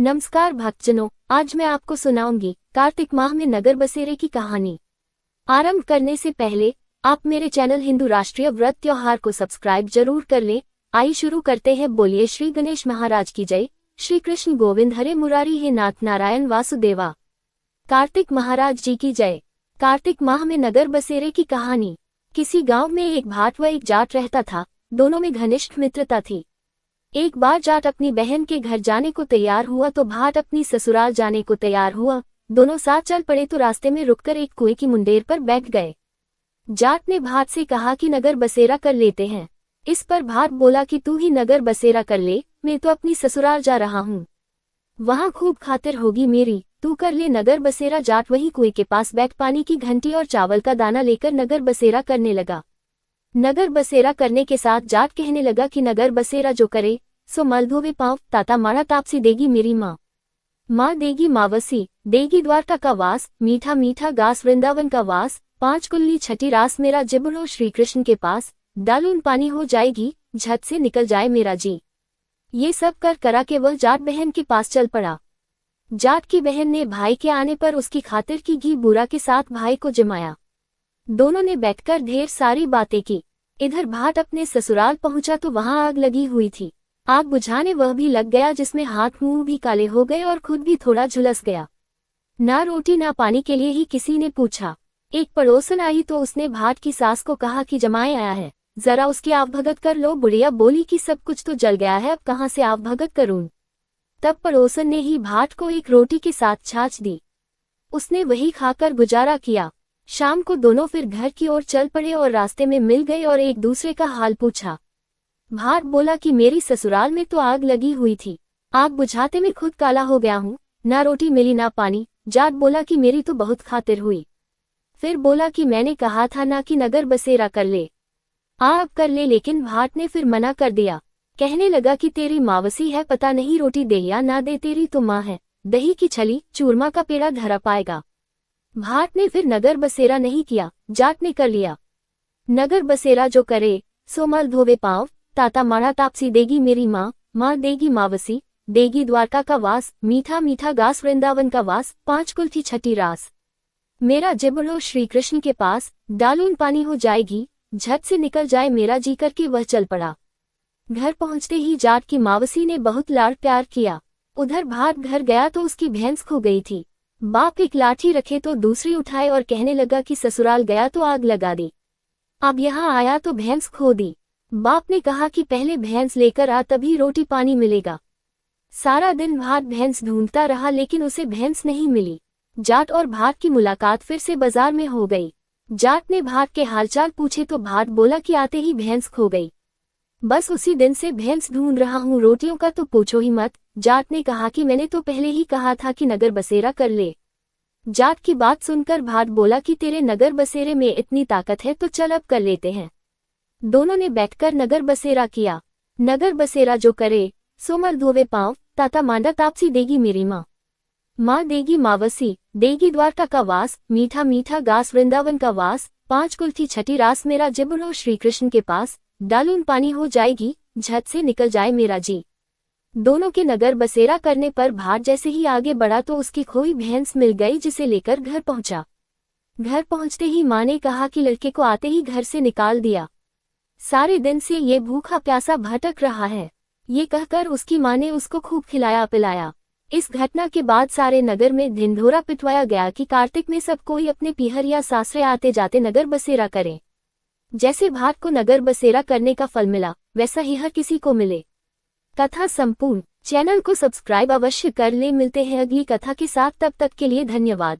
नमस्कार भक्तजनों, आज मैं आपको सुनाऊंगी कार्तिक माह में नगर बसेरे की कहानी। आरंभ करने से पहले आप मेरे चैनल हिंदू राष्ट्रीय व्रत त्योहार को सब्सक्राइब जरूर कर लें। आइए शुरू करते हैं। बोलिए श्री गणेश महाराज की जय। श्री कृष्ण गोविंद हरे मुरारी हे नाथ नारायण वासुदेवा। कार्तिक महाराज जी की जय। कार्तिक माह में नगर बसेरे की कहानी। किसी गाँव में एक भाट व एक जाट रहता था। दोनों में घनिष्ठ मित्रता थी। एक बार जाट अपनी बहन के घर जाने को तैयार हुआ तो भाट अपनी ससुराल जाने को तैयार हुआ। दोनों साथ चल पड़े तो रास्ते में रुककर एक कुएं की मुंडेर पर बैठ गए। जाट ने भाट से कहा कि नगर बसेरा कर लेते हैं। इस पर भाट बोला कि तू ही नगर बसेरा कर ले, मैं तो अपनी ससुराल जा रहा हूँ, वहाँ खूब खातिर होगी मेरी, तू कर ले नगर बसेरा। जाट वही कुएं के पास बैठ पानी की घंटी और चावल का दाना लेकर नगर बसेरा करने लगा। नगर बसेरा करने के साथ जाट कहने लगा कि नगर बसेरा जो करे सो मल धोवे पाँव, ताता माड़ा तापसी देगी मेरी माँ, माँ देगी मावसी, देगी द्वारका का वास, मीठा मीठा गास वृंदावन का वास, 5 कुल्ली छठी रास मेरा जिबड़ो श्री कृष्ण के पास, डालून पानी हो जाएगी, झट से निकल जाए मेरा जी। ये सब कर करा के वह जाट बहन के पास चल पड़ा। जाट की बहन ने भाई के आने पर उसकी खातिर की घी बूरा के साथ भाई को जमाया। दोनों ने बैठकर ढेर सारी बातें की। इधर भाट अपने ससुराल पहुंचा तो वहां आग लगी हुई थी। आग बुझाने वह भी लग गया, जिसमें हाथ मुंह भी काले हो गए और खुद भी थोड़ा झुलस गया। ना रोटी ना पानी के लिए ही किसी ने पूछा। एक पड़ोसन आई तो उसने भाट की सास को कहा कि जमाई आया है, जरा उसकी आवभगत कर लो। बुढ़िया बोली कि सब कुछ तो जल गया है, अब कहाँ से आवभगत करूं। तब पड़ोसन ने ही भाट को एक रोटी के साथ छाछ दी। उसने वही खाकर गुजारा किया। शाम को दोनों फिर घर की ओर चल पड़े और रास्ते में मिल गए और एक दूसरे का हाल पूछा। भाट बोला कि मेरी ससुराल में तो आग लगी हुई थी, आग बुझाते में खुद काला हो गया हूँ, ना रोटी मिली ना पानी। जाट बोला कि मेरी तो बहुत खातिर हुई। फिर बोला कि मैंने कहा था ना कि नगर बसेरा कर ले, अब कर ले। लेकिन भाट ने फिर मना कर दिया। कहने लगा कि तेरी मावसी है, पता नहीं रोटी दे या ना दे, तेरी तो माँ है, दही की छली चूरमा का पेड़ा धरा पाएगा। भाट ने फिर नगर बसेरा नहीं किया, जाट ने कर लिया। नगर बसेरा जो करे सो मल धोवे पाँव, ताता माड़ा तापसी देगी मेरी माँ, माँ देगी मावसी, देगी द्वारका का वास, मीठा मीठा गास वृंदावन का वास, 5 कुल्थी छठी रास मेरा जिबड़ो श्री कृष्ण के पास, डालून पानी हो जाएगी, झट से निकल जाए मेरा जी करके वह चल पड़ा। घर पहुंचते ही जाट की मावसी ने बहुत लाड़ प्यार किया। उधर भाट घर गया तो उसकी भैंस खो गई थी। बाप एक लाठी रखे तो दूसरी उठाए और कहने लगा कि ससुराल गया तो आग लगा दी, अब यहाँ आया तो भैंस खो दी। बाप ने कहा कि पहले भैंस लेकर आ, तभी रोटी पानी मिलेगा। सारा दिन भाट भैंस ढूंढता रहा लेकिन उसे भैंस नहीं मिली। जाट और भाट की मुलाकात फिर से बाजार में हो गई। जाट ने भाट के हालचाल पूछे तो भाट बोला कि आते ही भैंस खो गई, बस उसी दिन से भैंस ढूंढ रहा हूँ, रोटियों का तो पूछो ही मत। जाट ने कहा कि मैंने तो पहले ही कहा था कि नगर बसेरा कर ले। जाट की बात सुनकर भाट बोला कि तेरे नगर बसेरे में इतनी ताकत है तो चल अब कर लेते हैं। दोनों ने बैठकर नगर बसेरा किया। नगर बसेरा जो करे सो मल धोवे पाँव, ताता मांडा तापसी देगी मेरी माँ, माँ देगी मावसी, देगी द्वारका का वास, मीठा मीठा गास वृंदावन का वास, 5 कुल्थी छठी रास मेरा जिबड़ो श्री कृष्ण के पास, डालून पानी हो जाएगी, झट से निकल जाए मेरा जी। दोनों के नगर बसेरा करने पर भाट जैसे ही आगे बढ़ा तो उसकी खोई भैंस मिल गई, जिसे लेकर घर पहुंचा। घर पहुंचते ही माँ ने कहा कि लड़के को आते ही घर से निकाल दिया, सारे दिन से ये भूखा प्यासा भटक रहा है। ये कहकर उसकी माँ ने उसको खूब खिलाया पिलाया। इस घटना के बाद सारे नगर में ढिंढोरा पिटवाया गया कि कार्तिक में सब कोई अपने पीहर या सासरे आते जाते नगर बसेरा करें। जैसे भाट को नगर बसेरा करने का फल मिला, वैसा ही हर किसी को मिले। कथा संपूर्ण। चैनल को सब्सक्राइब अवश्य कर ले। मिलते हैं अगली कथा के साथ, तब तक के लिए धन्यवाद।